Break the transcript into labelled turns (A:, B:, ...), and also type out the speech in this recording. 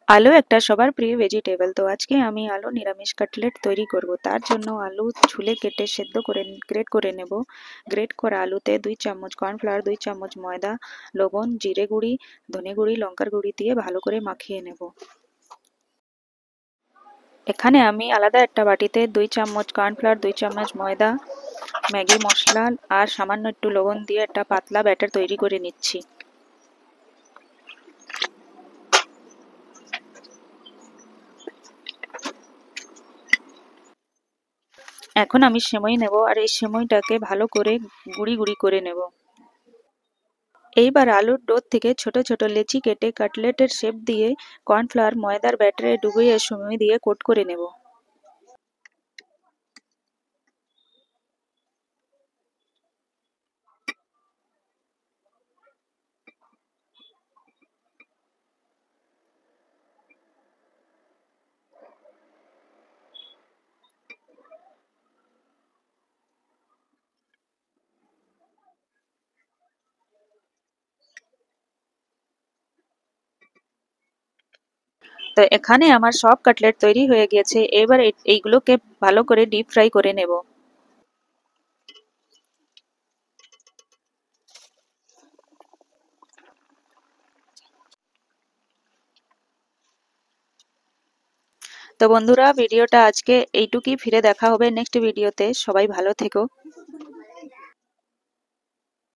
A: আলু একটা সবার প্রিয় ভেজিটেবল। তো আজকে আমি আলু নিরামিষ কাটলেট তৈরি করব। তার জন্য আলু ছুলে কেটে সেদ্ধ করে গ্রেট করে নেব। গ্রেট করা আলুতে 2 চামচ কর্নফ্লাওয়ার, 2 চামচ ময়দা, লবণ, জিরে গুঁড়ি, ধনে গুঁড়ি, লঙ্কার গুঁড়ি দিয়ে ভালো করে মাখিয়ে নেব। এখানে আমি আলাদা একটা বাটিতে 2 চামচ কর্নফ্লাওয়ার, 2 চামচ ময়দা, ম্যাগি মশলা আর সামান্য একটু লবণ দিয়ে একটা পাতলা ব্যাটার তৈরি করে নিচ্ছি। এখন আমি সেমাই নেব আর এই সেমাইটাকে ভালো করে গুঁড়ি গুঁড়ি করে নেব। এইবার আলুর ডো থেকে ছোট ছোট লেচি কেটে কাটলেটের শেপ দিয়ে কর্নফ্লাওয়ার ময়দার ব্যাটারে ডুবিয়ে সেমাই দিয়ে কোট করে নেব। তো এখানে আমার সব কাটলেট তৈরি হয়ে গেছে। এবার এইগুলোকে ভালো করে ডিপ ফ্রাই করে নেব। তো বন্ধুরা, ভিডিওটা আজকে এইটুকুই। ফিরে দেখা হবে নেক্সট ভিডিওতে। সবাই ভালো থেকো।